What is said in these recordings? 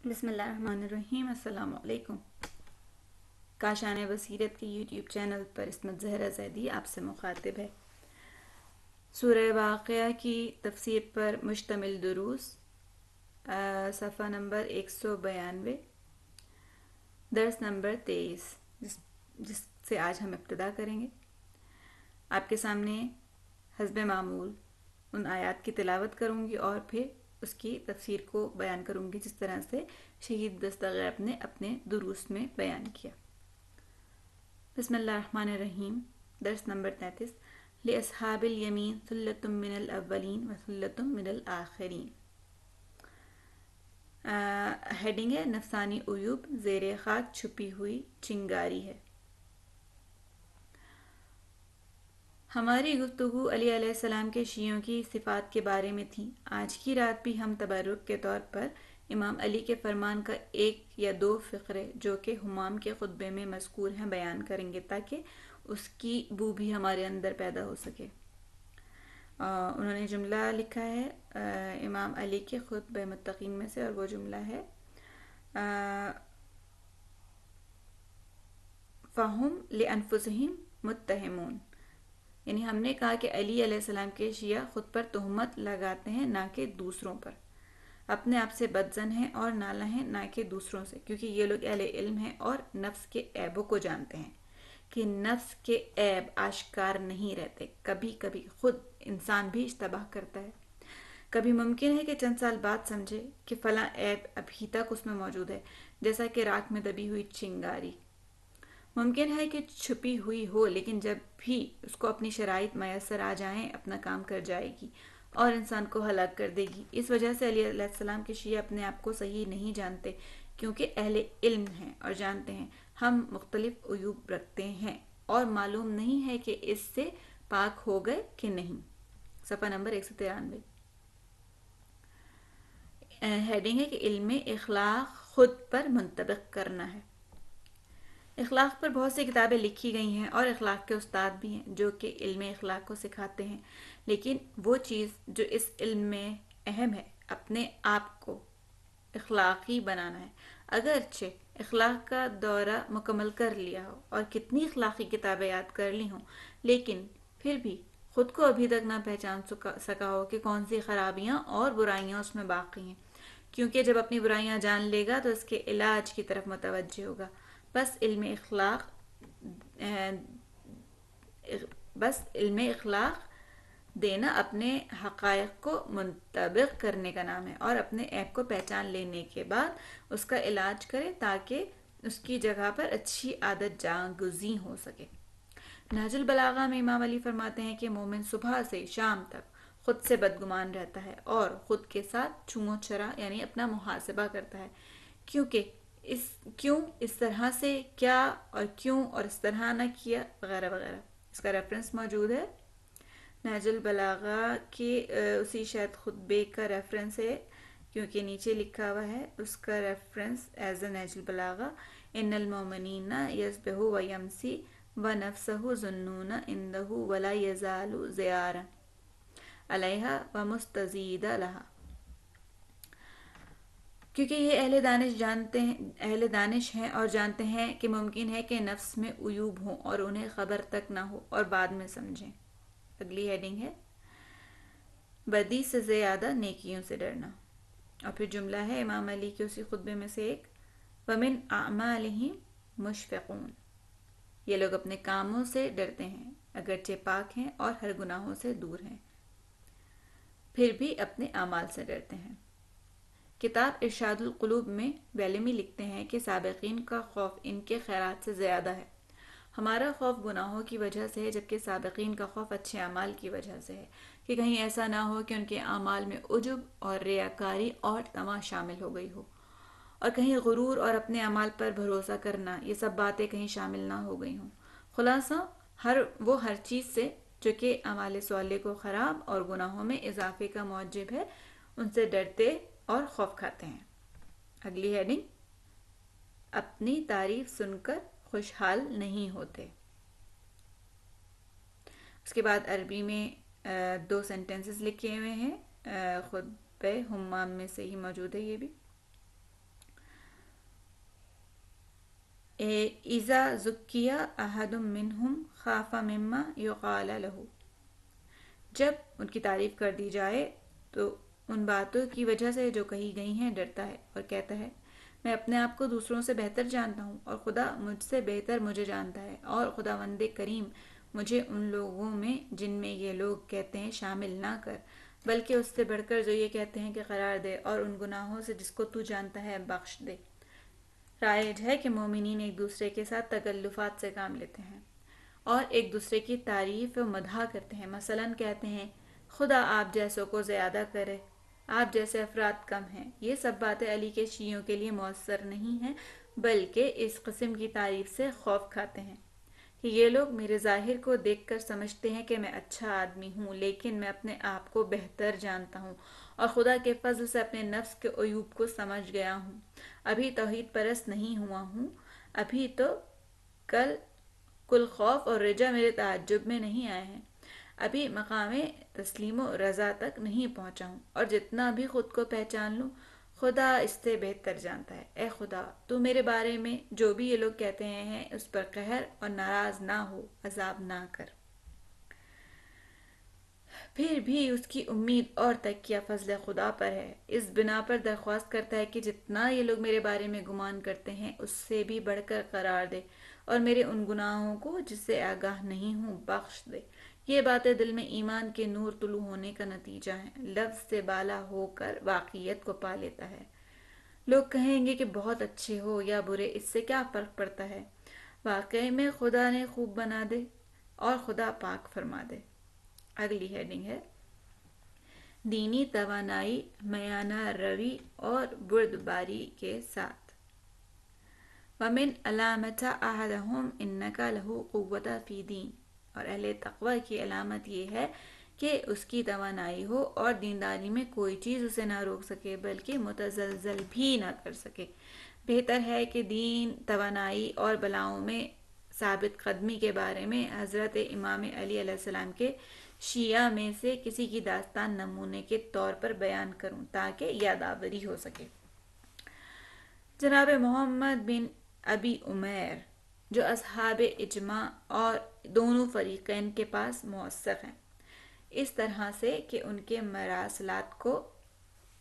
بسم اللہ الرحمن الرحیم۔ السلام علیکم۔ کاشان بصیرت کے یوٹیوب چینل پر عصمت زہرا زیدی آپ سے مخاطب ہے۔ سورہ واقعہ کی تفسیر پر مشتمل دروس، صفحہ نمبر 192، درس نمبر 23، جس سے آج ہم ابتدا کریں گے۔ آپ کے سامنے حسب معمول ان آیات کی تلاوت کروں گی اور پھر اس کی تفسیر کو بیان کروں گی جس طرح سے شہید دستغیب نے اپنے دروس میں بیان کیا۔ بسم اللہ الرحمن الرحیم۔ درس نمبر 33، لأصحاب الیمین ثلۃ من الاولین وثلۃ من الآخرین۔ ہیڈنگ ہے نفسانی عیوب، زیر خاک چھپی ہوئی چنگاری ہے۔ ہماری گفتگو علی علیہ السلام کے شیعوں کی صفات کے بارے میں تھی۔ آج کی رات بھی ہم تبرک کے طور پر امام علی کے فرمان کا ایک یا دو فقرے جو کہ ہمام کے خطبے میں مذکور ہیں بیان کریں گے تاکہ اس کی بو بھی ہمارے اندر پیدا ہو سکے۔ انہوں نے جملہ لکھا ہے امام علی کے خطبہ متقین میں سے، اور وہ جملہ ہے فَهُمْ لِأَنفُسِهِمْ مُتَّهِمُونَ، یعنی ہم نے کہا کہ علی علیہ السلام کے شیعہ خود پر تہمت لگاتے ہیں نہ کہ دوسروں پر، اپنے آپ سے بدظن ہیں اور نالہ ہیں نہ کہ دوسروں سے، کیونکہ یہ لوگ اہل علم ہیں اور نفس کے عیبوں کو جانتے ہیں کہ نفس کے عیب آشکار نہیں رہتے، کبھی کبھی خود انسان بھی اشتباہ کرتا ہے۔ کبھی ممکن ہے کہ چند سال بعد سمجھے کہ فلاں عیب ابھی تک اس میں موجود ہے، جیسا کہ راکھ میں دبی ہوئی چنگاری۔ ممکن ہے کہ چھپی ہوئی ہو، لیکن جب بھی اس کو اپنی شرائط میسر آ جائیں اپنا کام کر جائے گی اور انسان کو ہلاک کر دے گی۔ اس وجہ سے علی علیہ السلام کے شیعہ اپنے آپ کو صحیح نہیں جانتے، کیونکہ اہل علم ہیں اور جانتے ہیں ہم مختلف عیوب رکھتے ہیں اور معلوم نہیں ہے کہ اس سے پاک ہو گئے کہ نہیں۔ صفحہ نمبر 193۔ ہیڈنگ ہے کہ علم اخلاق خود پر منطبق کرنا ہے۔ اخلاق پر بہت سی کتابیں لکھی گئی ہیں اور اخلاق کے استاد بھی ہیں جو کہ علم اخلاق کو سکھاتے ہیں، لیکن وہ چیز جو اس علم میں اہم ہے اپنے آپ کو اخلاقی بنانا ہے۔ اگرچہ اخلاق کا دورہ مکمل کر لیا ہو اور کتنی اخلاقی کتابیں یاد کر لی ہوں، لیکن پھر بھی خود کو ابھی تک نہ پہچان سکا ہو کہ کون سی خرابیاں اور برائیاں اس میں باقی ہیں، کیونکہ جب اپنی برائیاں جان لے گا تو اس کے علاج کی طرف متوجہ ہوگا۔ بس علم اخلاق دینا اپنے حقائق کو منطبق کرنے کا نام ہے اور اپنے عیب کو پہچان لینے کے بعد اس کا علاج کرے تاکہ اس کی جگہ پر اچھی عادت جاگزیں ہو سکے۔ نہج البلاغہ میں امام علی فرماتے ہیں کہ مومن صبح سے شام تک خود سے بدگمان رہتا ہے اور خود کے ساتھ چوں و چرا یعنی اپنا محاسبہ کرتا ہے، کیوں اس طرح سے کیا اور کیوں اور اس طرح نہ کیا وغیرہ وغیرہ۔ اس کا ریفرنس موجود ہے نہج البلاغہ کے اسی شاید خطبے کا ریفرنس ہے، کیونکہ نیچے لکھا ہوا ہے اس کا ریفرنس ایز اے نہج البلاغہ ان المؤمنین یصبح ویمسی ونفسہ ظنون عندہ ولا یزال زیارا علیہا ومستزیدا لہا، کیونکہ یہ اہل دانش ہیں اور جانتے ہیں کہ ممکن ہے کہ نفس میں عیوب ہوں اور انہیں خبر تک نہ ہو اور بعد میں سمجھیں۔ اگلی ہیڈنگ ہے بدی سے زیادہ نیکیوں سے ڈرنا، اور پھر جملہ ہے امام علی کے اسی خطبے میں سے ایک، وَمِنْ أَعْمَالِهِمْ مُشْفِقُونَ، یہ لوگ اپنے کاموں سے ڈرتے ہیں اگرچہ پاک ہیں اور ہر گناہوں سے دور ہیں، پھر بھی اپنے اعمال سے ڈرتے ہیں۔ کتاب ارشاد القلوب میں ویلمی لکھتے ہیں کہ سابقین کا خوف ان کے خیرات سے زیادہ ہے۔ ہمارا خوف گناہوں کی وجہ سے ہے، جبکہ سابقین کا خوف اچھے اعمال کی وجہ سے ہے کہ کہیں ایسا نہ ہو کہ ان کے اعمال میں عجب اور ریاکاری اور طمع شامل ہو گئی ہو، اور کہیں غرور اور اپنے اعمال پر بھروسہ کرنا، یہ سب باتیں کہیں شامل نہ ہو گئی ہوں۔ خلاصہ ہر چیز سے جو کہ اعمال صالح کو خراب اور گناہوں میں اضافے کا موجب ہے ان سے ڈرتے اور خوف کھاتے ہیں۔ اگلی ہیڈنگ اپنی تعریف سن کر خوشحال نہیں ہوتے۔ اس کے بعد عربی میں دو سینٹنسز لکھے ہوئے ہیں، خطبہ ہمام میں سے ہی موجود ہے یہ بھی۔ اذا زکی احد منہم خاف مما یقال لہ، جب ان کی تعریف کر دی جائے تو ان باتوں کی وجہ سے جو کہی گئی ہیں ڈرتا ہے اور کہتا ہے میں اپنے آپ کو دوسروں سے بہتر جانتا ہوں اور خدا مجھ سے بہتر مجھے جانتا ہے، اور خداوند کریم مجھے ان لوگوں میں جن میں یہ لوگ کہتے ہیں شامل نہ کر، بلکہ اس سے بڑھ کر جو یہ کہتے ہیں کہ قرار دے، اور ان گناہوں سے جس کو تو جانتا ہے بخش دے۔ رائج ہے کہ مومنین ایک دوسرے کے ساتھ تکلفات سے کام لیتے ہیں اور ایک دوسرے کی تعریف و مدح کرتے ہیں، مثلا کہتے ہیں خدا آپ جیسوں کو زیادہ کرے، آپ جیسے افراد کم ہیں۔ یہ سب باتیں علی کے شیعوں کے لیے مؤثر نہیں ہیں، بلکہ اس قسم کی تعریف سے خوف کھاتے ہیں کہ یہ لوگ میرے ظاہر کو دیکھ کر سمجھتے ہیں کہ میں اچھا آدمی ہوں، لیکن میں اپنے آپ کو بہتر جانتا ہوں اور خدا کے فضل سے اپنے نفس کے عیوب کو سمجھ گیا ہوں۔ ابھی توحید پرست نہیں ہوا ہوں، ابھی تو کل خوف اور رجا میرے تعجب میں نہیں آئے ہیں، ابھی مقام تسلیم و رضا تک نہیں پہنچا ہوں، اور جتنا بھی خود کو پہچان لوں خدا اس سے بہتر جانتا ہے۔ اے خدا تو میرے بارے میں جو بھی یہ لوگ کہتے ہیں اس پر قہر اور ناراض نہ ہو، عذاب نہ کر۔ پھر بھی اس کی امید اور تکیہ فضل خدا پر ہے، اس بنا پر درخواست کرتا ہے کہ جتنا یہ لوگ میرے بارے میں گمان کرتے ہیں اس سے بھی بڑھ کر قرار دے، اور میرے ان گناہوں کو جس سے آگاہ نہیں ہوں بخش دے۔ یہ باتیں دل میں ایمان کے نور طلوع ہونے کا نتیجہ ہیں، لفظ سے بالا ہو کر واقعیت کو پا لیتا ہے۔ لوگ کہیں گے کہ بہت اچھے ہو یا برے، اس سے کیا فرق پڑتا ہے، واقعی میں خدا نے خوب بنا دے اور خدا پاک فرما دے۔ اگلی ہیڈنگ ہے دینی توانائی میانہ روی اور بردباری کے ساتھ۔ وَمِنْ عَلَامَةَ أَحَدَهُمْ إِنَّكَ لَهُ قُوَّةَ فِي دِينٍ، اور اہل تقوی کی علامت یہ ہے کہ اس کی توانائی ہو اور دینداری میں کوئی چیز اسے نہ روک سکے بلکہ متزلزل بھی نہ کر سکے۔ بہتر ہے کہ دین، توانائی اور بلاؤں میں ثابت قدمی کے بارے میں حضرت امام علی علیہ السلام کے شیعہ میں سے کسی کی داستان نمونے کے طور پر بیان کروں تاکہ یادآوری ہو سکے۔ جناب محمد بن ابی عمیر جو اصحاب اجماع اور دونوں فریقین کے پاس موثق ہیں، اس طرح سے کہ ان کے مراسلات کو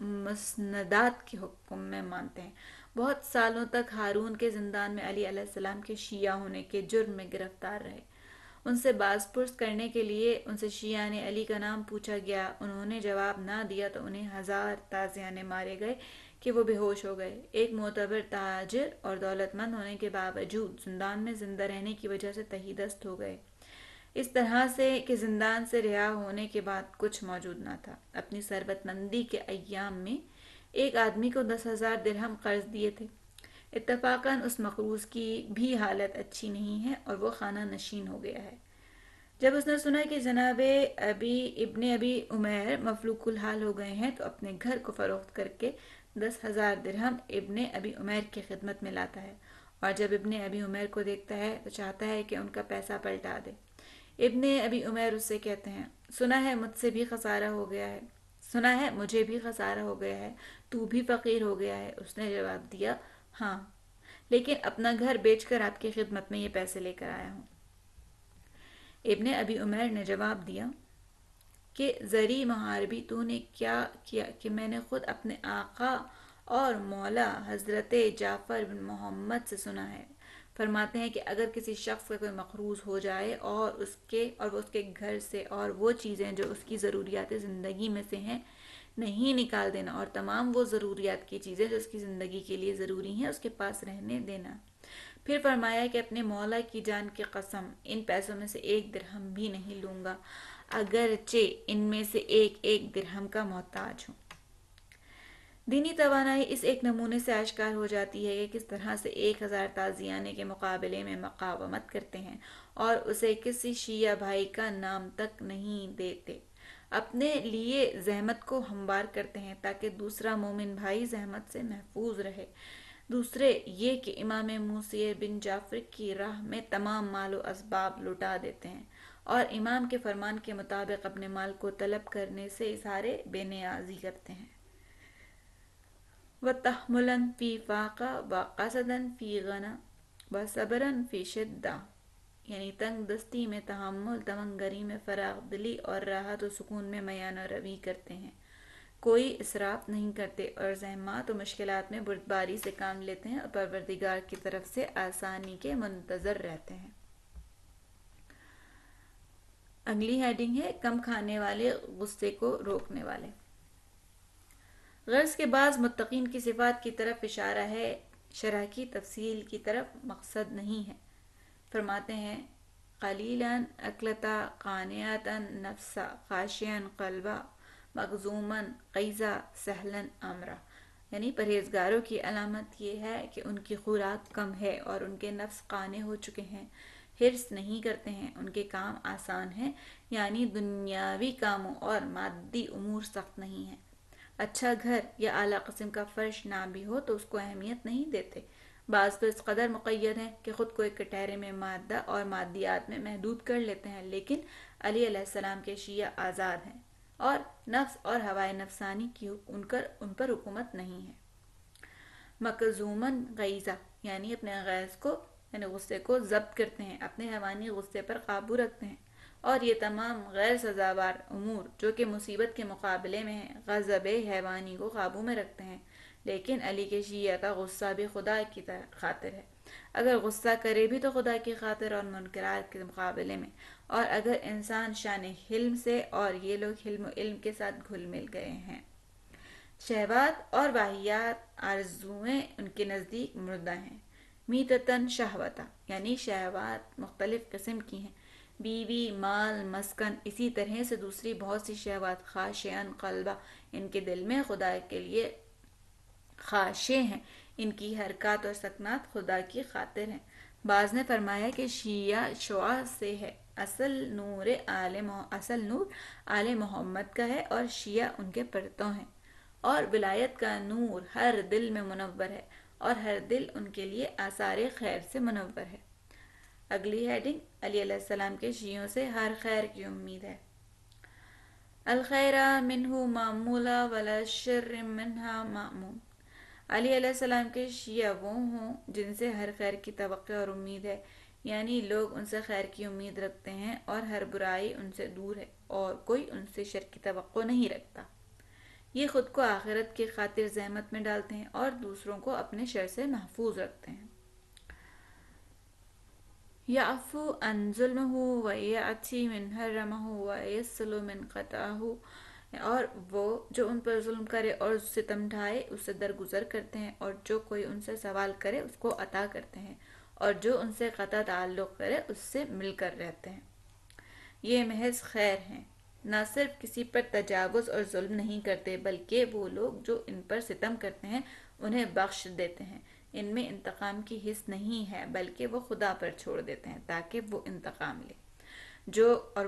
مسندات کے حکم میں مانتے ہیں، بہت سالوں تک ہارون کے زندان میں علی علیہ السلام کے شیعہ ہونے کے جرم میں گرفتار رہے۔ ان سے باز پرس کرنے کے لیے ان سے شیعہ نے علی کا نام پوچھا گیا، انہوں نے جواب نہ دیا تو انہیں 1000 تازیانے مارے گئے کہ وہ بے ہوش ہو گئے۔ ایک معتبر تاجر اور دولت مند ہونے کے باوجود زندان میں زندہ رہنے کی وجہ سے تہی دست ہو گئے، اس طرح سے کہ زندان سے رہا ہونے کے بعد کچھ موجود نہ تھا۔ اپنی ثروت مندی کے ایام میں ایک آدمی کو 10,000 درہم قرض دیے تھے۔ اتفاقاً اس مقروض کی بھی حالت اچھی نہیں ہے اور وہ خانہ نشین ہو گیا ہے۔ جب اس نے سنا کہ جناب ابن ابی عمیر مفلوک الحال ہو گئے ہیں تو اپنے گھر کو فروخت کر کے 10,000 درہم ابن ابی عمیر کی خدمت میں لاتا ہے، اور جب ابن ابی عمیر کو دیکھتا ہے تو چاہتا ہے کہ ان کا پیسہ پلٹا دے۔ ابن ابی عمیر اس سے کہتے ہیں سنا ہے مجھ سے بھی خسارہ ہو گیا ہے، سنا ہے مجھے بھی خسارہ ہو گیا ہے، تو بھی فقیر ہو گیا ہے۔ اس نے جواب دیا ہاں، لیکن اپنا گھر بیچ کر آپ کی خدمت میں یہ پیسے لے کر آیا ہوں۔ ابن ابی عمیر نے جواب دیا کہ زری محاربی تو نے کیا کیا کہ میں نے خود اپنے آقا اور مولا حضرت جعفر بن محمد سے سنا ہے، فرماتے ہیں کہ اگر کسی شخص کا کوئی مقروض ہو جائے اور وہ اس کے گھر سے اور وہ چیزیں جو اس کی ضروریات زندگی میں سے ہیں نہیں نکال دینا، اور تمام وہ ضروریات کی چیزیں جو اس کی زندگی کے لیے ضروری ہیں اس کے پاس رہنے دینا۔ پھر فرمایا کہ اپنے مولا کی جان کی قسم ان پیسوں میں سے 1 درہم بھی نہیں لوں گا اگرچہ ان میں سے ایک ایک درہم کا محتاج ہوں۔ دینی توانائی اس ایک نمونے سے آشکار ہو جاتی ہے کہ کس طرح سے 1000 تازیانے کے مقابلے میں مقاومت کرتے ہیں اور اسے کسی شیعہ بھائی کا نام تک نہیں دیتے، اپنے لیے زحمت کو ہموار کرتے ہیں تاکہ دوسرا مومن بھائی زحمت سے محفوظ رہے۔ دوسرے یہ کہ امام موسی بن جعفر کی راہ میں تمام مال و اسباب لٹا دیتے ہیں اور امام کے فرمان کے مطابق اپنے مال کو طلب کرنے سے اظہار بے نیازی کرتے ہیں۔ وَتَحَمُّلًا فِي فَاقَةٍ وَقَصْدًا فِي غِنًى، وصبرن فی شدہ، یعنی تنگ دستی میں تحمل، تمنگری میں فراغ دلی، اور راحت و سکون میں میانہ روی کرتے ہیں۔ کوئی اسراف نہیں کرتے اور زحمات و مشکلات میں بردباری سے کام لیتے ہیں اور پروردگار کی طرف سے آسانی کے منتظر رہتے ہیں۔ اگلی ہیڈنگ ہے کم کھانے والے، غصے کو روکنے والے۔ غرض کے بعض متقین کی صفات کی طرف اشارہ ہے، شرح کی تفصیل کی طرف مقصد نہیں ہے۔ فرماتے ہیں قلیلاً اکلتا قانعتاً نفسا خاشعاً قلبا مغزوماً غیظا سہلاً امرا، یعنی پرہیزگاروں کی علامت یہ ہے کہ ان کی خوراک کم ہے اور ان کے نفس قانع ہو چکے ہیں، حرص نہیں کرتے ہیں، ان کے کام آسان ہیں، یعنی دنیاوی کاموں اور مادی امور سخت نہیں ہیں۔ اچھا گھر یا اعلیٰ قسم کا فرش نہ بھی ہو تو اس کو اہمیت نہیں دیتے۔ بعض تو اس قدر مقید ہیں کہ خود کو ایک کٹہرے میں مادہ اور مادیات میں محدود کر لیتے ہیں، لیکن علی علیہ السلام کے شیعہ آزاد ہیں اور نفس اور ہوائے نفسانی کی ان پر حکومت نہیں ہے۔ مکظوماً غیظا، یعنی اپنے غیظ کو، یعنی غصے کو ضبط کرتے ہیں، اپنے حیوانی غصے پر قابو رکھتے ہیں، اور یہ تمام غیر سزاوار امور جو کہ مصیبت کے مقابلے میں ہیں، غضب حیوانی کو قابو میں رکھتے ہیں۔ لیکن علی کے شیعہ کا غصہ بھی خدا کی خاطر ہے، اگر غصہ کرے بھی تو خدا کی خاطر اور منکرات کے مقابلے میں، اور اگر انسان شان حلم سے، اور یہ لوگ حلم و علم کے ساتھ گھل مل گئے ہیں۔ شہوات اور واہیات آرزوئیں ان کے نزدیک مردہ ہیں۔ میتتاً شہوتا، یعنی شہوات مختلف قسم کی ہیں، بیوی، مال، مسکن، اسی طرح سے دوسری بہت سی شہوات۔ خاشعاً قلبا، ان کے دل میں خدا کے لیے خاشع ہیں، ان کی حرکات اور سکنات خدا کی خاطر ہیں۔ بعض نے فرمایا کہ شیعہ شعاع سے ہے، اصل نور آل محمد کا ہے اور شیعہ ان کے پرتوں ہیں، اور ولایت کا نور ہر دل میں منور ہے اور ہر دل ان کے لیے آثار خیر سے منور ہے۔ اگلی ہیڈنگ علی علیہ السلام کے شیعوں سے ہر خیر کی امید ہے۔ الخیر منہ معمولا ولا الشر منہا مأمون، علی علیہ السلام کے شیعہ وہ ہوں جن سے ہر خیر کی توقع اور امید ہے، یعنی لوگ ان سے خیر کی امید رکھتے ہیں اور ہر برائی ان سے دور ہے اور کوئی ان سے شر کی توقع نہیں رکھتا۔ یہ خود کو آخرت کی خاطر زحمت میں ڈالتے ہیں اور دوسروں کو اپنے شر سے محفوظ رکھتے ہیں۔ یعفو عن ظلمہ ویأتی من حرمہ ویصل من قطعہ، اور وہ جو ان پر ظلم کرے اور ستم ڈھائے اس سے درگزر کرتے ہیں، اور جو کوئی ان سے سوال کرے اس کو عطا کرتے ہیں، اور جو ان سے قطع تعلق کرے اس سے مل کر رہتے ہیں۔ یہ محض خیر ہیں، نہ صرف کسی پر تجاوز اور ظلم نہیں کرتے بلکہ وہ لوگ جو ان پر ستم کرتے ہیں انہیں بخش دیتے ہیں۔ ان میں انتقام کی حس نہیں ہے بلکہ وہ خدا پر چھوڑ دیتے ہیں تاکہ وہ انتقام لے۔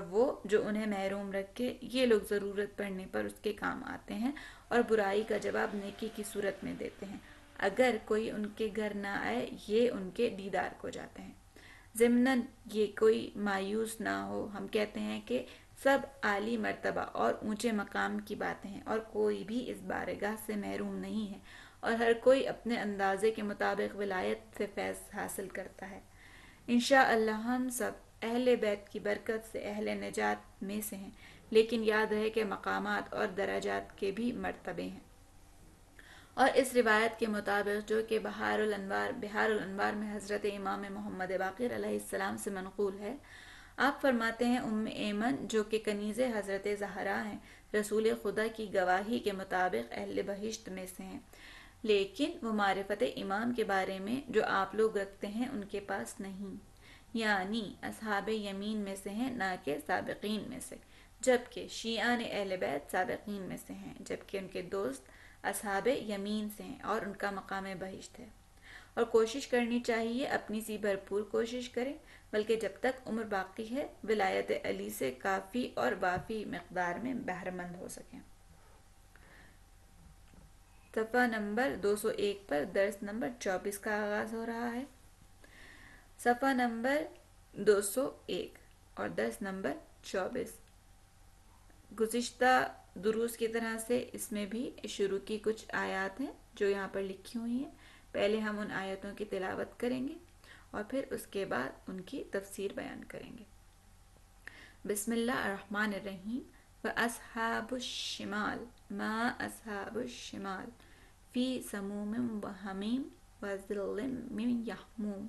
وہ جو انہیں محروم رکھے، یہ لوگ ضرورت پڑنے پر اس کے کام آتے ہیں اور برائی کا جواب نیکی کی صورت میں دیتے ہیں۔ اگر کوئی ان کے گھر نہ آئے یہ ان کے دیدار کو جاتے ہیں۔ ضمناً یہ کوئی مایوس نہ ہو، ہم کہتے ہیں کہ سب عالی مرتبہ اور اونچے مقام کی باتیں ہیں اور کوئی بھی اس بارگاہ سے محروم نہیں ہے، اور ہر کوئی اپنے اندازے کے مطابق ولایت سے فیض حاصل کرتا ہے۔ انشاءاللہ ہم سب اہل بیت کی برکت سے اہل نجات میں سے ہیں، لیکن یاد رہے کہ مقامات اور درجات کے بھی مرتبے ہیں۔ اور اس روایت کے مطابق جو کہ بحار الانوار میں حضرت امام محمد باقر علیہ السلام سے منقول ہے، آپ فرماتے ہیں ام ایمن جو کہ کنیز حضرت زہرا ہیں، رسول خدا کی گواہی کے مطابق اہل بہشت میں سے ہیں، لیکن وہ معرفت امام کے بارے میں جو آپ لوگ رکھتے ہیں ان کے پاس نہیں، یعنی اصحاب یمین میں سے ہیں نہ کہ سابقین میں سے، جبکہ شیعان اہل بیت سابقین میں سے ہیں، جبکہ ان کے دوست اصحاب یمین سے ہیں اور ان کا مقام بہشت ہے۔ اور کوشش کرنی چاہیے، اپنی سی بھرپور کوشش کریں، بلکہ جب تک عمر باقی ہے ولایت علی سے کافی اور وافی مقدار میں بہرمند ہو سکیں۔ صفحہ نمبر 201 پر درس نمبر 24 کا آغاز ہو رہا ہے۔ صفحہ نمبر 201 اور درس نمبر 24 گزشتہ دروس کی طرح سے اس میں بھی شروع کی کچھ آیات ہیں جو یہاں پر لکھی ہوئی ہیں۔ پہلے ہم ان آیتوں کی تلاوت کریں گے اور پھر اس کے بعد ان کی تفسیر بیان کریں گے۔ بسم اللہ الرحمن الرحیم۔ وَأَصْحَابُ الشِّمَالِ مَا أَصْحَابُ الشِّمَالِ فِي سَمُومٍ وَحَمِيمٍ وَظِلٍّ مِّن يَحْمُومٍ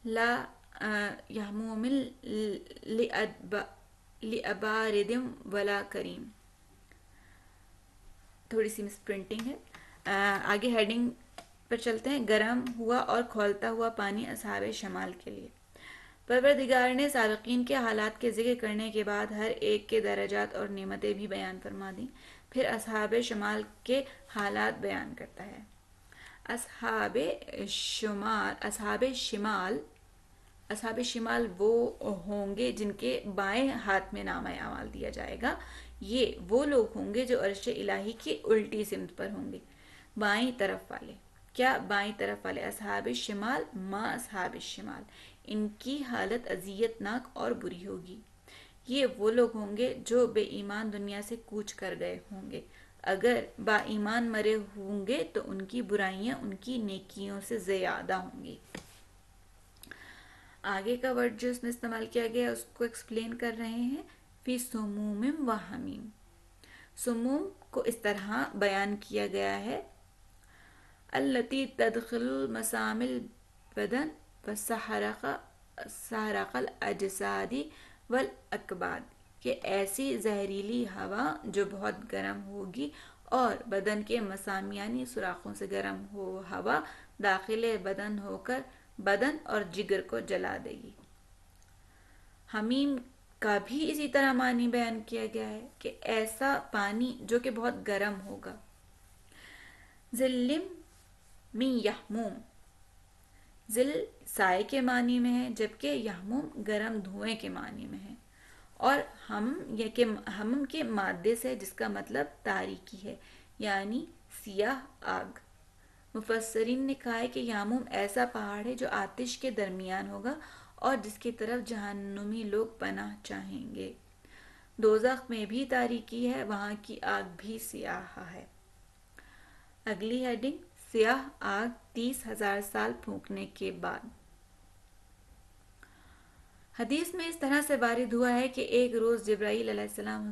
لا يحموم لأبارد ولا کریم۔ تھوڑی سی مس پرنٹنگ ہے۔ آگے ہیڈنگ پر چلتے ہیں۔ گرم ہوا اور کھولتا ہوا پانی اصحاب شمال کے لیے۔ پروردگار نے سابقین کے حالات کے ذکر کرنے کے بعد ہر ایک کے درجات اور نعمتیں بھی بیان فرما دیں، پھر اصحاب شمال کے حالات بیان کرتا ہے۔ اصحاب شمال وہ ہوں گے جن کے بائیں ہاتھ میں نامہ اعمال دیا جائے گا۔ یہ وہ لوگ ہوں گے جو عرش الہی کی الٹی سمت پر ہوں گے، بائیں طرف والے۔ کیا بائیں طرف والے؟ اصحاب شمال ما اصحاب شمال، ان کی حالت اذیت ناک اور بری ہوگی۔ یہ وہ لوگ ہوں گے جو بے ایمان دنیا سے کوچ کر گئے ہوں گے۔ اگر با ایمان مرے ہوں گے تو ان کی برائیاں ان کی نیکیوں سے زیادہ ہوں گی۔ آگے کا ورڈ جو اس میں استعمال کیا گیا اس کو ایکسپلین کر رہے ہیں۔ فی سموم و حمیم۔ سموم کو اس طرح بیان کیا گیا ہے، التی تدخل مسام البدن وسحرق الاجساد والاکباد، کہ ایسی زہریلی ہوا جو بہت گرم ہوگی اور بدن کے مسام یعنی سوراخوں سے گرم ہوا داخل بدن ہو کر بدن اور جگر کو جلا دے گی۔ حمیم کا بھی اسی طرح معنی بیان کیا گیا ہے کہ ایسا پانی جو کہ بہت گرم ہوگا۔ ظلم من یحموم، ظل سائے کے معنی میں ہے جبکہ یحموم گرم دھوئیں کے معنی میں ہے، اور ہم کے مادے سے جس کا مطلب تاریکی ہے یعنی سیاہ آگ۔ مفسرین نے کہا ہے کہ یحموم ایسا پہاڑ ہے جو آتش کے درمیان ہوگا اور جس کی طرف جہنمی لوگ پناہ چاہیں گے۔ دوزخ میں بھی تاریکی ہے، وہاں کی آگ بھی سیاہ ہے۔ اگلی ہیڈنگ، سیاہ آگ 30,000 سال پھونکنے کے بعد۔ حدیث میں اس طرح سے وارد ہوا ہے کہ ایک روز جبرائیل علیہ السلام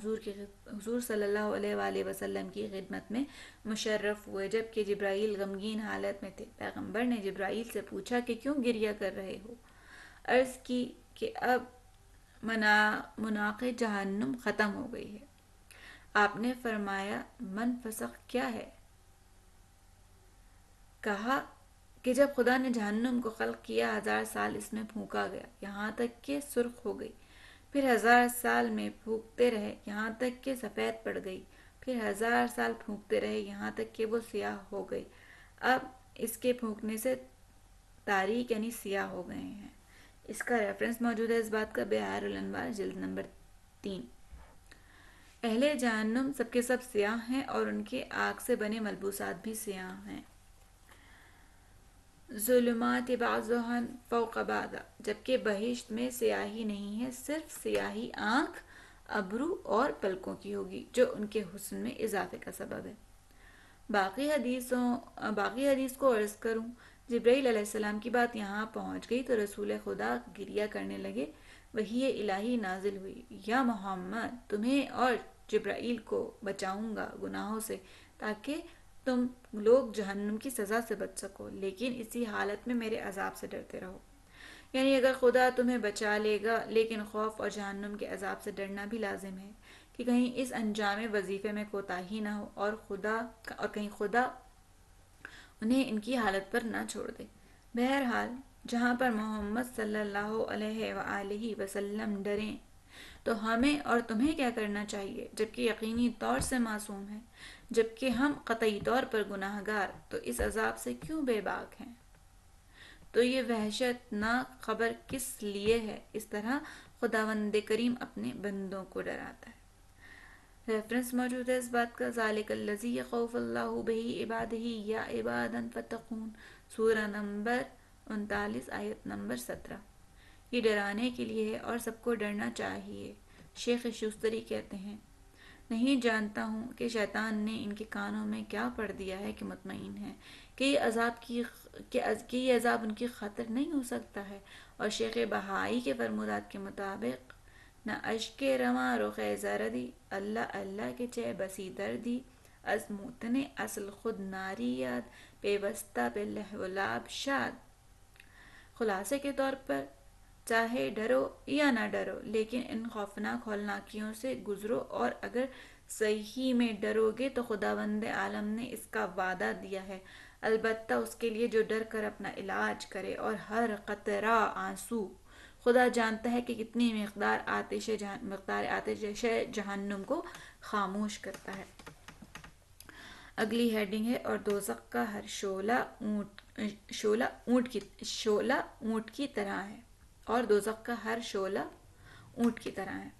حضور صلی اللہ علیہ وآلہ وسلم کی خدمت میں مشرف ہوئے، جبکہ جبرائیل غمگین حالت میں تھے۔ پیغمبر نے جبرائیل سے پوچھا کہ کیوں گریہ کر رہے ہو؟ عرض کی کہ اب مناق جہنم ختم ہو گئی ہے۔ آپ نے فرمایا منفسخ کیا ہے؟ کہا کہ جب خدا نے جہنم کو خلق کیا 1000 سال اس میں پھونکا گیا یہاں تک کہ سرخ ہو گئی، پھر 1000 سال میں پھونکتے رہے یہاں تک کہ سفید پڑ گئی، پھر 1000 سال پھونکتے رہے یہاں تک کہ وہ سیاہ ہو گئی۔ اب اس کے پھونکنے سے تاریک یعنی سیاہ ہو گئے ہیں۔ اس کا ریفرنس موجود ہے اس بات کا بحار الانوار جلد نمبر 3۔ اہل جہنم سب کے سب سیاہ ہیں اور ان کے آگ سے بنے ملبوسات بھی سیاہ ہیں۔ ظلمات بعضها فوق بعض، جبکہ بہشت میں سیاہی نہیں ہے، صرف سیاہی آنکھ، ابرو اور پلکوں کی ہوگی جو ان کے حسن میں اضافے کا سبب ہے۔ باقی حدیث کو عرض کروں، جبرائیل علیہ السلام کی بات یہاں پہنچ گئی تو رسول خدا گریہ کرنے لگے۔ وحی الہی نازل ہوئی، یا محمد تمہیں اور جبرائیل کو بچاؤں گا گناہوں سے تاکہ تم لوگ جہنم کی سزا سے بچ سکو، لیکن اسی حالت میں میرے عذاب سے ڈرتے رہو۔ یعنی اگر خدا تمہیں بچا لے گا لیکن خوف اور جہنم کے عذاب سے ڈرنا بھی لازم ہے کہ کہیں اس انجام وظیفے میں کوتاہی نہ ہو اور کہیں خدا انہیں ان کی حالت پر نہ چھوڑ دے۔ بہرحال جہاں پر محمد صلی اللہ علیہ وآلہ وسلم ڈریں تو ہمیں اور تمہیں کیا کرنا چاہیے، جبکہ یقینی طور سے معصوم ہیں، جبکہ ہم قطعی طور پر گناہ گار، تو اس عذاب سے کیوں بے باک ہیں؟ تو یہ وحشت ناک خبر کس لیے ہے؟ اس طرح خداوند کریم اپنے بندوں کو ڈراتا ہے۔ ریفرنس موجود ہے اس بات کا، ذالک الذی یخوف اللہ بہ عبادہ یا عبادا فتقون، سورہ نمبر 39 آیت نمبر 17۔ یہ ڈرانے کے لیے ہے اور سب کو ڈرنا چاہیے۔ شیخ شوستری کہتے ہیں نہیں جانتا ہوں کہ شیطان نے ان کے کانوں میں کیا پڑھ دیا ہے کہ مطمئن ہے کہ یہ عذاب ان کی خاطر نہیں ہو سکتا ہے۔ اور شیخ بہائی کے فرمودات کے مطابق نہ اشک رواں رخ زردی اللہ اللہ کے چہ بسی دردی از موتن اصل خود ناری یاد پیوستہ پہ لہو لعب شاد۔ خلاصے کے طور پر چاہے ڈرو یا نہ ڈرو لیکن ان خوفناک ہولناکیوں سے گزرو، اور اگر صحیح میں ڈرو گے تو خداوند عالم نے اس کا وعدہ دیا ہے، البتہ اس کے لیے جو ڈر کر اپنا علاج کرے، اور ہر قطرہ آنسو خدا جانتا ہے کہ کتنی مقدار آتش جہنم کو خاموش کرتا ہے۔ اگلی ہیڈنگ ہے اور دوزخ کا ہر شعلہ اونٹ کی طرح ہے، اور دوزخ کا ہر شعلہ اونٹ کی طرح ہے۔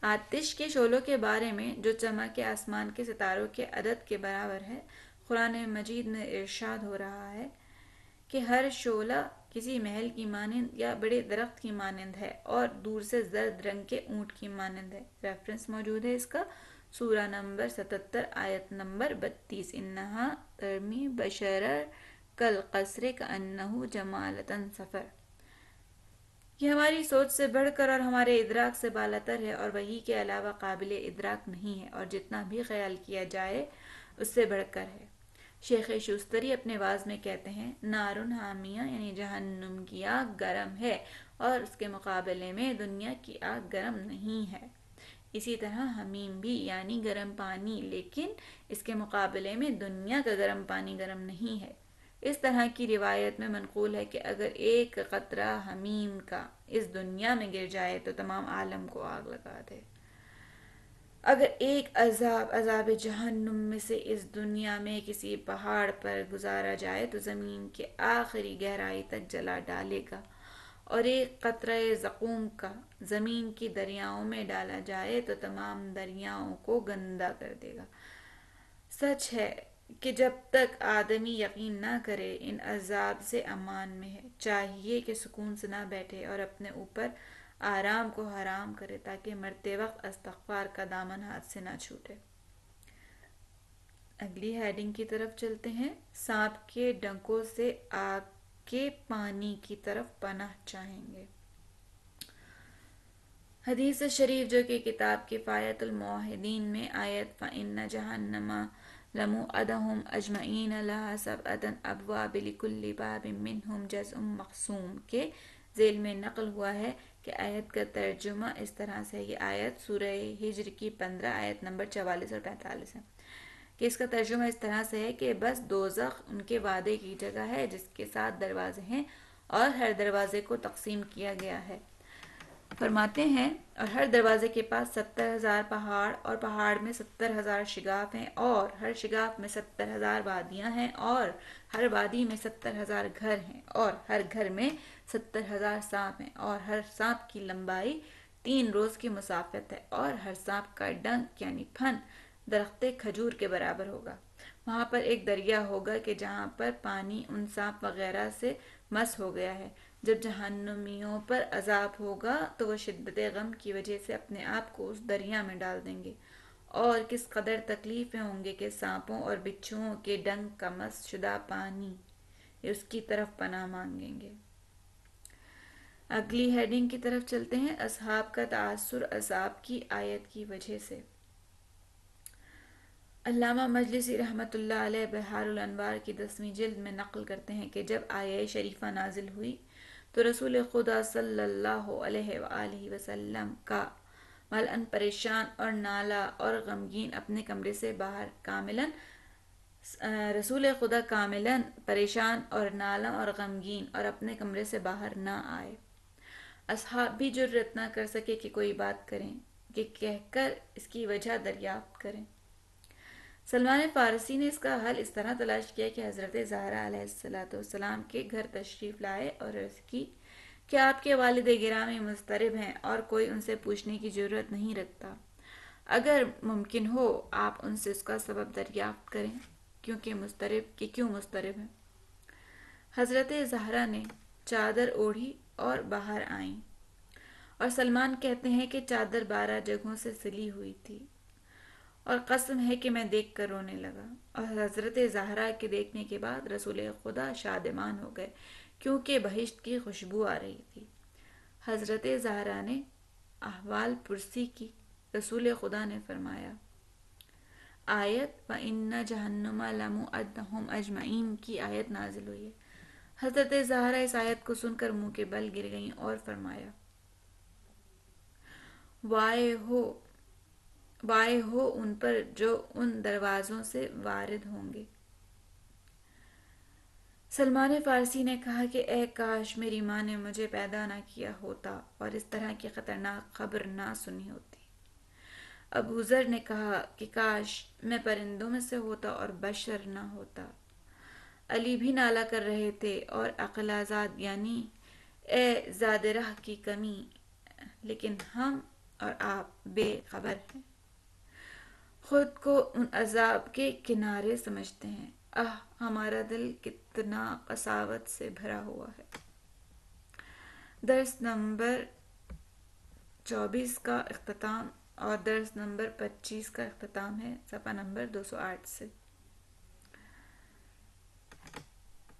آتش کے شعلوں کے بارے میں جو چمک آسمان کے ستاروں کے عدد کے برابر ہے، قرآن مجید میں ارشاد ہو رہا ہے کہ ہر شعلہ کسی محل کی مانند یا بڑے درخت کی مانند ہے اور دور سے زرد رنگ کے اونٹ کی مانند ہے۔ ریفرنس موجود ہے اس کا سورہ نمبر 77 آیت نمبر 32، انہا ترمی بشرر کالقصر کانہ جمالۃ صفر۔ یہ ہماری سوچ سے بڑھ کر اور ہمارے ادراک سے بالاتر ہے اور وحی کے علاوہ قابل ادراک نہیں ہے، اور جتنا بھی خیال کیا جائے اس سے بڑھ کر ہے۔ شیخ شوستری اپنے واعظ میں کہتے ہیں نارن حامیہ یعنی جہنم کی آگ گرم ہے اور اس کے مقابلے میں دنیا کی آگ گرم نہیں ہے۔ اسی طرح حمیم بھی یعنی گرم پانی، لیکن اس کے مقابلے میں دنیا کا گرم پانی گرم نہیں ہے۔ اس طرح کی روایت میں منقول ہے کہ اگر ایک قطرہ حمیم کا اس دنیا میں گر جائے تو تمام عالم کو آگ لگا دے۔ اگر ایک عذاب جہنم میں سے اس دنیا میں کسی پہاڑ پر گزارا جائے تو زمین کے آخری گہرائی تک جلا ڈالے گا، اور ایک قطرہ زقوم کا زمین کی دریاؤں میں ڈالا جائے تو تمام دریاؤں کو گندا کر دے گا۔ سچ ہے کہ جب تک آدمی یقین نہ کرے ان عذاب سے امان میں ہے، چاہیے کہ سکون سے نہ بیٹھے اور اپنے اوپر آرام کو حرام کرے تاکہ مرتے وقت استغفار کا دامن ہاتھ سے نہ چھوٹے۔ اگلی ہیڈنگ کی طرف چلتے ہیں، سانپ کے ڈنکوں سے آگ کے پانی کی طرف پناہ چاہیں گے۔ حدیث شریف جو کہ کتاب کفایت الموحدین میں آیت فَإِنَّ جَهَنَّمَ لَمَوْعِدُهُمْ أَجْمَعِينَ لَهَا سَبْعَةُ أَبْوَابٍ لِكُلِّ بَابٍ مِّنْهُمْ جُزْءٌ مَقْسُومٌ کے ذیل میں نقل ہوا ہے کہ آیت کا ترجمہ اس طرح سے ہے۔ یہ آیت سورہ ہجر کی 15 آیت نمبر 44 اور 45 ہے کہ اس کا ترجمہ اس طرح سے ہے کہ بس دوزخ ان کے وعدے کی جگہ ہے جس کے 7 دروازے ہیں اور ہر دروازے کو تقسیم کیا گیا ہے۔ فرماتے ہیں اور ہر دروازے کے پاس 70,000 پہاڑ اور پہاڑ میں 70,000 شگاف ہیں، اور ہر شگاف میں 70,000 وادیاں ہیں، اور ہر وادی میں 70,000 گھر ہیں، اور ہر گھر میں 70,000 سانپ ہیں، اور ہر سانپ کی لمبائی 3 روز کی مسافت ہے، اور ہر سانپ کا ڈنک یعنی پھن درخت کھجور کے برابر ہوگا۔ وہاں پر ایک دریا ہوگا کہ جہاں پر پانی ان سانپ وغیرہ سے مس ہو گیا ہے۔ جب جہنمیوں پر عذاب ہوگا تو وہ شدت غم کی وجہ سے اپنے آپ کو اس دریا میں ڈال دیں گے، اور کس قدر تکلیف میں ہوں گے کہ سانپوں اور بچھوؤں کے ڈنک کا مس شدہ پانی اس کی طرف پناہ مانگیں گے۔ اگلی ہیڈنگ کی طرف چلتے ہیں، اصحاب کا تاثر عذاب کی آیت کی وجہ سے۔ علامہ مجلسی رحمۃ اللہ علیہ بحار الانوار کی 10ویں جلد میں نقل کرتے ہیں کہ جب آیہ شریفہ نازل ہوئی تو رسول خدا صلی اللہ علیہ وآلہ وسلم کا ملعن پریشان اور نالہ اور غمگین اپنے کمرے سے باہر رسول خدا کاملاً پریشان اور نالہ اور غمگین اور اپنے کمرے سے باہر نہ آئے۔ اصحاب بھی جرأت نہ کر سکے کہ کوئی بات کریں کہ کہہ کر اس کی وجہ دریافت کریں۔ سلمان فارسی نے اس کا حل اس طرح تلاش کیا کہ حضرت زہرا علیہ السلام کے گھر تشریف لائے اور عرض کی کہ آپ کے والد گرامی مضطرب ہیں اور کوئی ان سے پوچھنے کی جرأت نہیں رکھتا، اگر ممکن ہو آپ ان سے اس کا سبب دریافت کریں کیوں مضطرب ہیں۔ حضرت زہرا نے چادر اوڑھی اور باہر آئیں، اور سلمان کہتے ہیں کہ چادر 12 جگہوں سے سلی ہوئی تھی، اور قسم ہے کہ میں دیکھ کر رونے لگا۔ اور حضرت زہرا کے دیکھنے کے بعد رسول خدا شادمان ہو گئے کیونکہ بہشت کی خوشبو آ رہی تھی۔ حضرت زہرا نے احوال پرسی کی۔ رسول خدا نے فرمایا، آیت وَإِنَّ جَهَنَّمَ لَمَوْعِدُهُمْ أَجْمَعِينَ کی آیت نازل ہوئی ہے۔ حضرت زہرا اس آیت کو سن کر منہ کے بل گر گئیں اور فرمایا، وائے ہو وائے ہو ان پر جو ان دروازوں سے وارد ہوں گے۔ سلمان فارسی نے کہا کہ اے کاش میری ماں نے مجھے پیدا نہ کیا ہوتا اور اس طرح کی خطرناک خبر نہ سنی ہوتی۔ ابو ذر نے کہا کہ کاش میں پرندوں میں سے ہوتا اور بشر نہ ہوتا۔ علی بھی نالہ کر رہے تھے اور اقلازاد یعنی اے زاد راہ کی کمی، لیکن ہم اور آپ بے خبر ہیں، خود کو ان عذاب کے کنارے سمجھتے ہیں۔ ہمارا دل کتنا قساوت سے بھرا ہوا ہے۔ درس نمبر 24 کا اختتام اور درس نمبر 25 کا اختتام ہے صفحہ نمبر 208 سے۔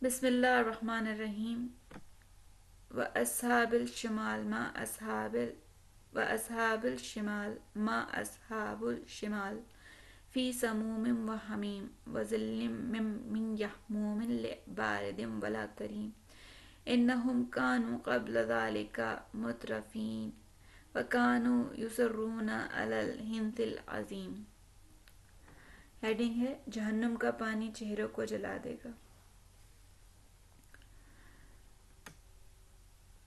بسم اللہ الرحمن الرحیم۔ وَأَصْحَابِ الشِّمَالِ مَا أَصْحَابُ الشِّمَالِ فِي سَمُومٍ وَحَمِيمٍ وَظِلٍّ مِّن يَحْمُومٍ لَا بَارِدٍ وَلَا كَرِيمٍ إِنَّهُمْ كَانُوا قَبْلَ ذَلِكَ مُتْرَفِينَ وَكَانُوا يُصِرُّونَ عَلَى الْحِنثِ الْعَظِيمِ۔ ہیڈنگ ہے، جہنم کا پانی چہروں کو جلا دے گا۔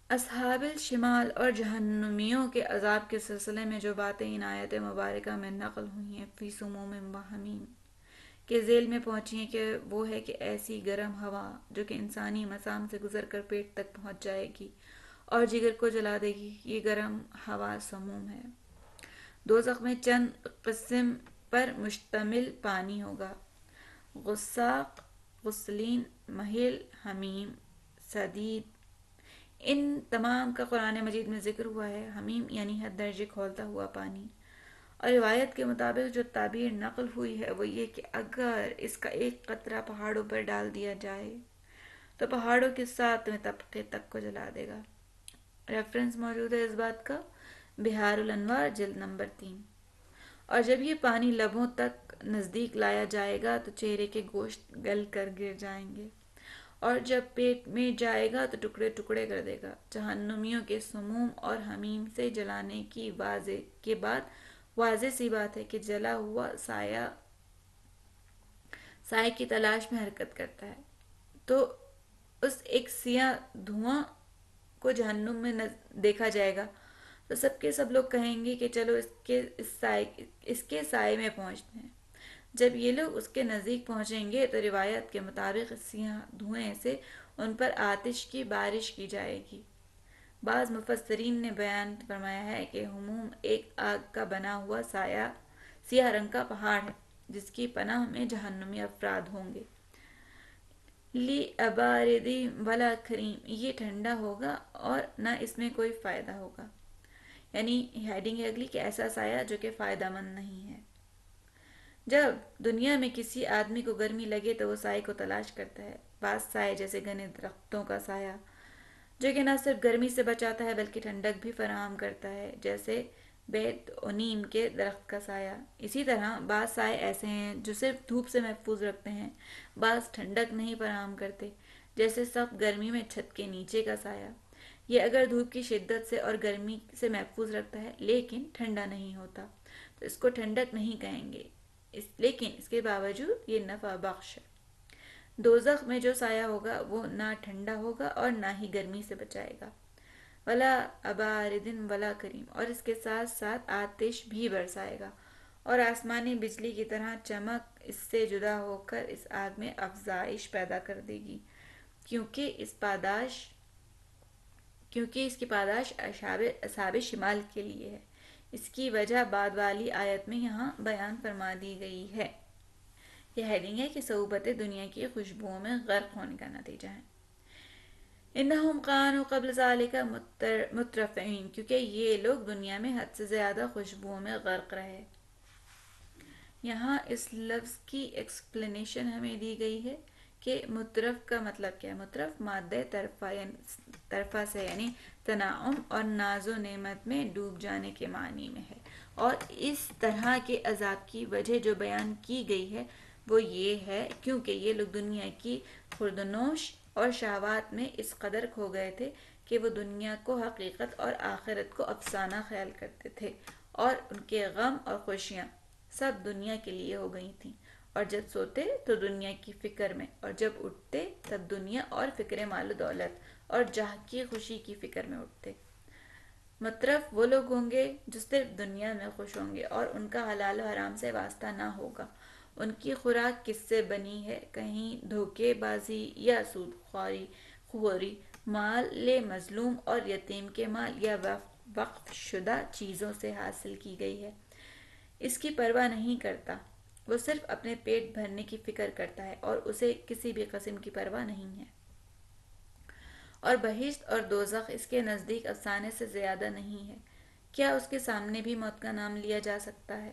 اصحاب الشمال اور جہنمیوں کے عذاب کے سلسلے میں جو باتیں ان آیت مبارکہ میں نقل ہوئی ہیں، فی سموم و حمیم کے ذیل میں پہنچی ہیں، کہ وہ ہے کہ ایسی گرم ہوا جو کہ انسانی مسام سے گزر کر پیٹ تک پہنچ جائے گی اور جگر کو جلا دے گی۔ یہ گرم ہوا سموم ہے۔ دوزخ میں چند قسم پر مشتمل پانی ہوگا: غساق، غسلین، مہل، حمیم، سدید۔ ان تمام کا قرآن مجید میں ذکر ہوا ہے۔ حمیم یعنی حد درجے کھولتا ہوا پانی، اور روایت کے مطابق جو تعبیر نقل ہوئی ہے وہ یہ کہ اگر اس کا ایک قطرہ پہاڑوں پر ڈال دیا جائے تو پہاڑوں کے 7ویں طبقے تک کو جلا دے گا۔ ریفرنس موجود ہے اس بات کا بحار الانوار جلد نمبر 3۔ اور جب یہ پانی لبوں تک نزدیک لایا جائے گا تو چہرے کے گوشت گل کر گر جائیں گے، اور جب پیٹ میں جائے گا تو ٹکڑے ٹکڑے کر دے گا۔ جہنمیوں کے سموم اور حمیم سے جلانے کے بعد واضح سی بات ہے کہ جلا ہوا سائے کی تلاش میں حرکت کرتا ہے، تو اس ایک سیاہ دھواں کو جہنم میں دیکھا جائے گا تو سب کے سب لوگ کہیں گے کہ چلو اس کے سائے میں پہنچتے ہیں۔ جب یہ لوگ اس کے نزدیک پہنچیں گے تو روایت کے مطابق سیاہ دھوئیں سے ان پر آتش کی بارش کی جائے گی۔ بعض مفسرین نے بیان فرمایا ہے کہ حموم ایک آگ کا بنا ہوا سیاہ رنگ کا پہاڑ ہے جس کی پناہ میں جہنمی افراد ہوں گے۔ لی اباردی ولا کریم، یہ ٹھنڈا ہوگا اور نہ اس میں کوئی فائدہ ہوگا، یعنی ہیڈنگ ہے اگلی کہ ایسا سایہ جو کہ فائدہ مند نہیں ہے۔ جب دنیا میں کسی آدمی کو گرمی لگے تو وہ سائے کو تلاش کرتا ہے۔ بعض سائے جیسے گھنے درختوں کا سایہ جو کہ نہ صرف گرمی سے بچاتا ہے بلکہ ٹھنڈک بھی فراہم کرتا ہے، جیسے بیت و نیم کے درخت کا سایہ۔ اسی طرح بعض سائے ایسے ہیں جو صرف دھوپ سے محفوظ رکھتے ہیں، بعض ٹھنڈک نہیں فراہم کرتے، جیسے سخت گرمی میں چھت کے نیچے کا سایہ۔ یہ اگر دھوپ کی شدت سے اور گرمی سے محفوظ رکھتا ہے لیکن ٹھنڈا نہیں ہوتا تو اس کو ٹھنڈک نہیں کہیں گے، لیکن اس کے باوجود یہ نفع بخش ہے۔ دوزخ میں جو سایہ ہوگا وہ نہ ٹھنڈا ہوگا اور نہ ہی گرمی سے بچائے گا، ولا اباردن ولا کریم، اور اس کے ساتھ ساتھ آتش بھی برسائے گا، اور آسمانی بجلی کی طرح چمک اس سے جدا ہو کر اس آگ میں افزائش پیدا کر دے گی، کیونکہ اس کی پاداش اصحاب شمال کے لیے ہے۔ اس کی وجہ بعد والی آیت میں یہاں بیان فرما دی گئی ہے۔ یہ ہیڈنگ ہے کہ صعوبت دنیا کی خوشبوؤں میں غرق ہونے کا نتیجہ ہے۔ انہم کانوا قبل ذالک مترفین، کیونکہ یہ لوگ دنیا میں حد سے زیادہ خوشبوؤں میں غرق رہے۔ یہاں اس لفظ کی ایکسپلینیشن ہمیں دی گئی ہے کہ مترف کا مطلب کیا ہے۔ مترف مادہ طرفہ سے یعنی تنعم اور ناز و نعمت میں ڈوب جانے کے معنی میں ہے، اور اس طرح کے عذاب کی وجہ جو بیان کی گئی ہے وہ یہ ہے کیونکہ یہ لوگ دنیا کی خوردنوش اور شہوات میں اس قدر کھو گئے تھے کہ وہ دنیا کو حقیقت اور آخرت کو افسانہ خیال کرتے تھے، اور ان کے غم اور خوشیاں سب دنیا کے لیے ہو گئی تھیں، اور جب سوتے تو دنیا کی فکر میں، اور جب اٹھتے تب دنیا اور فکر مال و دولت اور جاہ کی خوشی کی فکر میں اٹھتے۔ مطرف وہ لوگ ہوں گے جو صرف دنیا میں خوش ہوں گے اور ان کا حلال و حرام سے واسطہ نہ ہوگا۔ ان کی خوراک کس سے بنی ہے؟ کہیں دھوکے بازی یا سود خوری، مال مظلوم اور یتیم کے مال یا وقف شدہ چیزوں سے حاصل کی گئی ہے۔ اس کی پرواہ نہیں کرتا، وہ صرف اپنے پیٹ بھرنے کی فکر کرتا ہے اور اسے کسی بھی قسم کی پرواہ نہیں ہے۔ اور بہشت اور دوزخ اس کے نزدیک افسانے سے زیادہ نہیں ہے۔ کیا اس کے سامنے بھی موت کا نام لیا جا سکتا ہے؟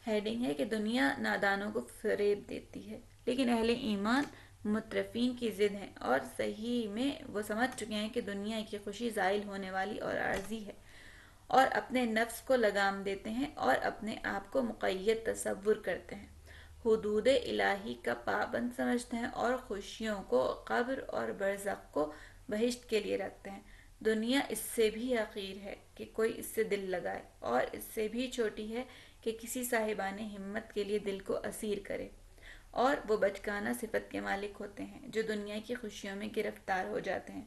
ہیڈنگ ہے کہ دنیا نادانوں کو فریب دیتی ہے، لیکن اہل ایمان مترفین کی ضد ہیں اور صحیح میں وہ سمجھ چکے ہیں کہ دنیا کی خوشی زائل ہونے والی اور عارضی ہے، اور اپنے نفس کو لگام دیتے ہیں اور اپنے آپ کو مقید تصور کرتے ہیں، حدود الہی کا پابند سمجھتے ہیں اور خوشیوں کو قبر اور برزخ کو بہشت کے لیے رکھتے ہیں۔ دنیا اس سے بھی حقیر ہے کہ کوئی اس سے دل لگائے، اور اس سے بھی چھوٹی ہے کہ کسی صاحبان ہمت کے لیے دل کو اسیر کرے، اور وہ بچکانہ صفت کے مالک ہوتے ہیں جو دنیا کی خوشیوں میں گرفتار ہو جاتے ہیں،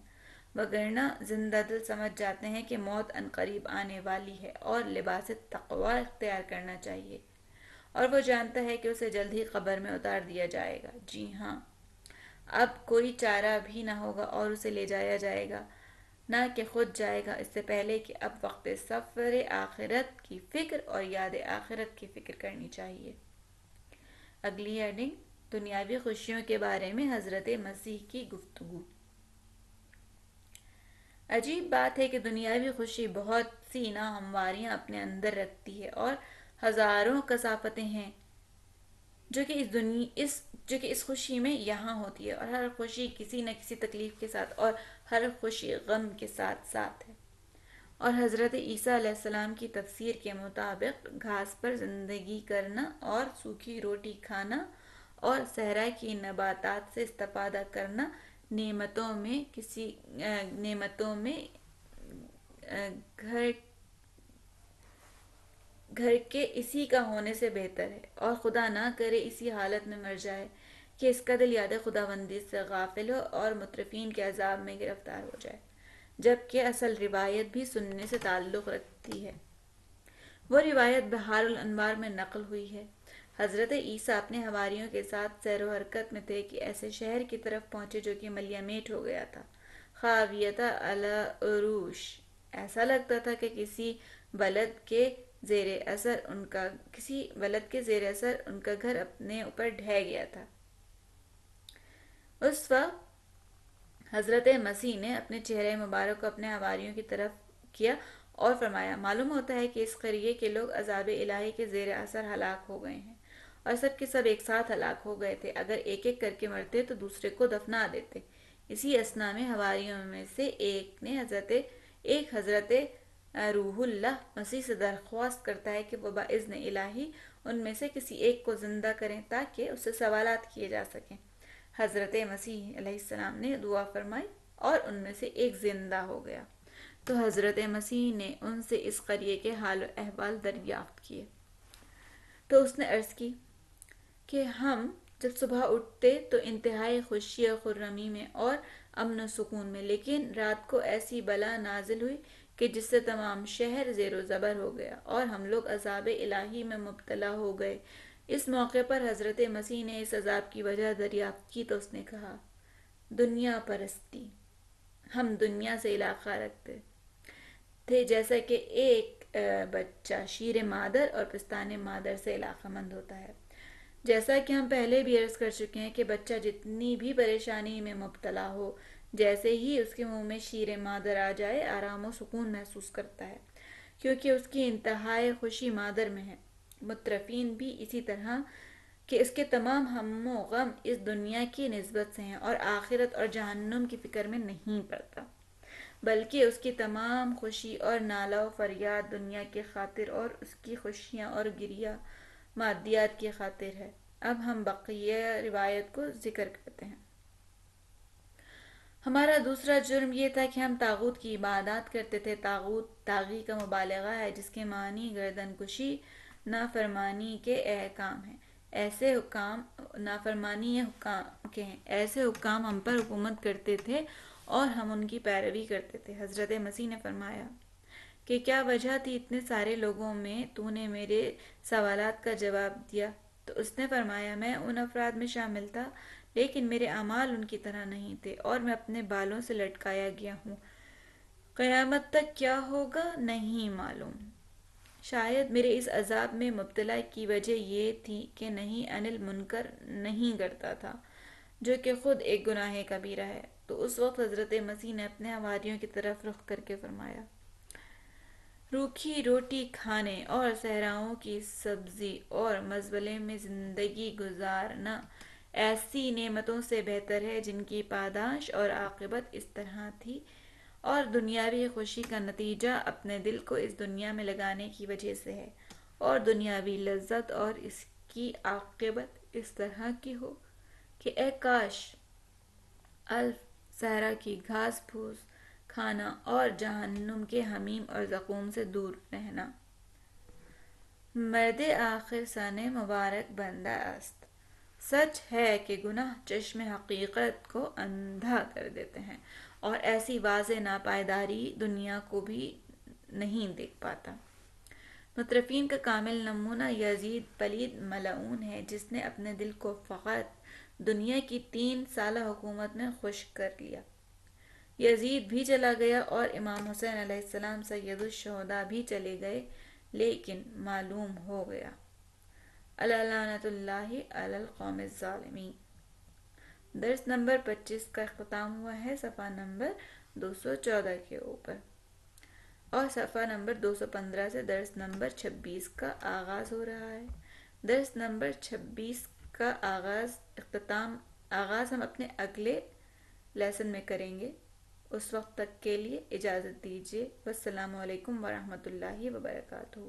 وگرنہ زندہ دل سمجھ جاتے ہیں کہ موت عنقریب آنے والی ہے اور لباس تقوی اختیار کرنا چاہیے، اور وہ جانتا ہے کہ اسے جلد ہی قبر میں اتار دیا جائے گا۔ جی ہاں، اب کوئی چارہ بھی نہ ہوگا اور اسے لے جایا جائے گا، نہ کہ خود جائے گا، اس سے پہلے کہ اب وقت سفر آخرت کی فکر اور یاد آخرت کی فکر کرنی چاہیے۔ اگلی ہیڈنگ، دنیاوی خوشیوں کے بارے میں حضرت مسیح کی گفتگو۔ عجیب بات ہے کہ دنیاوی خوشی بہت سی ناہمواریاں اپنے اندر رکھتی ہے، اور ہزاروں کثافتیں ہیں جو کہ اس خوشی میں یہاں ہوتی ہے، اور ہر خوشی کسی نہ کسی تکلیف کے ساتھ اور ہر خوشی غم کے ساتھ ساتھ ہے۔ اور حضرت عیسیٰ علیہ السلام کی تفسیر کے مطابق گھاس پر زندگی کرنا اور سوکھی روٹی کھانا اور صحرا کی نباتات سے استفادہ کرنا نعمتوں میں گھر کے اسی کا ہونے سے بہتر ہے، اور خدا نہ کرے اسی حالت میں مر جائے کہ اس کا دل یاد خداوندی سے غافل ہو اور مترفین کے عذاب میں گرفتار ہو جائے، جبکہ اصل روایت بھی سننے سے تعلق رکھتی ہے۔ وہ روایت بحار الانوار میں نقل ہوئی ہے۔ حضرت عیسیٰ اپنے حواریوں کے ساتھ سیر و حرکت میں تھے کہ ایسے شہر کی طرف پہنچے جو کہ ملیامیٹ ہو گیا تھا، خاویۃ علی عروش۔ ایسا لگتا تھا کہ کسی بلد کے زیر اثر ان کا گھر اپنے اوپر ڈھہ گیا تھا۔ اس وقت حضرت مسیح نے اپنے چہرہ مبارک کو اپنے حواریوں کی طرف کیا اور فرمایا، معلوم ہوتا ہے کہ اس قریے کے لوگ عذاب الہی کے زیر اثر ہلاک ہو گئے ہیں، اور سب کے سب ایک ساتھ ہلاک ہو گئے تھے۔ اگر ایک ایک کر کے مرتے تو دوسرے کو دفنا دیتے۔ اسی اثنا میں حواریوں میں سے ایک حضرت روح اللہ مسیح سے درخواست کرتا ہے کہ وہ باذن الہی ان میں سے کسی ایک کو زندہ کریں تاکہ اس سے سوالات کیے جا سکیں۔ حضرت مسیح علیہ السلام نے دعا فرمائی اور ان میں سے ایک زندہ ہو گیا، تو حضرت مسیح نے ان سے اس قریے کے حال و احوال دریافت کیے۔ تو اس نے عرض کی کہ ہم جب صبح اٹھتے تو انتہائی خوشی و خرمی میں اور امن و سکون میں، لیکن رات کو ایسی بلا نازل ہوئی کہ جس سے تمام شہر زیر و زبر ہو گیا اور ہم لوگ عذاب الہی میں مبتلا ہو گئے۔ اس موقع پر حضرت مسیح نے اس عذاب کی وجہ دریافت کی تو اس نے کہا، دنیا پرستی۔ ہم دنیا سے علاقہ رکھتے تھے جیسا کہ ایک بچہ شیر مادر اور پستان مادر سے علاقہ مند ہوتا ہے۔ جیسا کہ ہم پہلے بھی عرض کر چکے ہیں کہ بچہ جتنی بھی پریشانی میں مبتلا ہو، جیسے ہی اس کے منہ میں شیر مادر آ جائے آرام و سکون محسوس کرتا ہے، کیونکہ اس کی انتہائی خوشی مادر میں ہے۔ مترفین بھی اسی طرح کہ اس کے تمام ہم و غم اس دنیا کی نسبت سے ہیں اور آخرت اور جہنم کی فکر میں نہیں پڑتا، بلکہ اس کی تمام خوشی اور نالہ و فریاد دنیا کی خاطر اور اس کی خوشیاں اور گریہ مادیات کی خاطر ہے۔ اب ہم بقیہ روایت کو ذکر کرتے ہیں۔ ہمارا دوسرا جرم یہ تھا کہ ہم طاغوت کی عبادات کرتے تھے۔ طاغوت طاغی کا مبالغہ ہے جس کے معنی گردن کشی، نافرمانی کے احکام ہیں۔ ایسے حکام نافرمانی حکام کے ہیں، ایسے حکام ہم پر حکومت کرتے تھے اور ہم ان کی پیروی کرتے تھے۔ حضرت مسیح نے فرمایا کہ کیا وجہ تھی اتنے سارے لوگوں میں تو نے میرے سوالات کا جواب دیا؟ تو اس نے فرمایا میں ان افراد میں شامل تھا لیکن میرے اعمال ان کی طرح نہیں تھے اور میں اپنے بالوں سے لٹکایا گیا ہوں، قیامت تک کیا ہوگا نہیں معلوم۔ شاید میرے اس عذاب میں مبتلا کی وجہ یہ تھی کہ نہیں عن المنکر نہیں کرتا تھا، جو کہ خود ایک گناہ کبیرہ ہے۔ تو اس وقت حضرت مسیح نے اپنے حواریوں کی طرف رخ کر کے فرمایا، روکھی روٹی کھانے اور صحراؤں کی سبزی اور مزبلے میں زندگی گزارنا ایسی نعمتوں سے بہتر ہے جن کی پاداش اور عاقبت اس طرح تھی، اور دنیاوی خوشی کا نتیجہ اپنے دل کو اس دنیا میں لگانے کی وجہ سے ہے، اور دنیاوی لذت اور اس کی عاقبت اس طرح کی ہو کہ اے کاش الف صحرا کی گھاس پھوس کھانا اور جہنم کے حمیم اور زقوم سے دور رہنا۔ مرد آخر سن مبارک بندہ است۔ سچ ہے کہ گناہ چشم حقیقت کو اندھا کر دیتے ہیں اور ایسی واضح ناپائیداری دنیا کو بھی نہیں دیکھ پاتا۔ مترفین کا کامل نمونہ یزید پلید ملعون ہے جس نے اپنے دل کو فقط دنیا کی 3 سالہ حکومت میں خشک کر لیا۔ یزید بھی چلا گیا اور امام حسین علیہ السلام سید الشہداء بھی چلے گئے، لیکن معلوم ہو گیا لعنت اللہ علی القوم الظالمین۔ درس نمبر 25 کا اختتام ہوا ہے صفحہ نمبر 214 کے اوپر، اور صفحہ نمبر 215 سے درس نمبر 26 کا آغاز ہو رہا ہے۔ درس نمبر 26 کا آغاز ہم اپنے اگلے لیسن میں کریں گے۔ اس وقت تک کے لیے اجازت دیجیے۔ والسلام علیکم ورحمۃ اللہ وبرکاتہ۔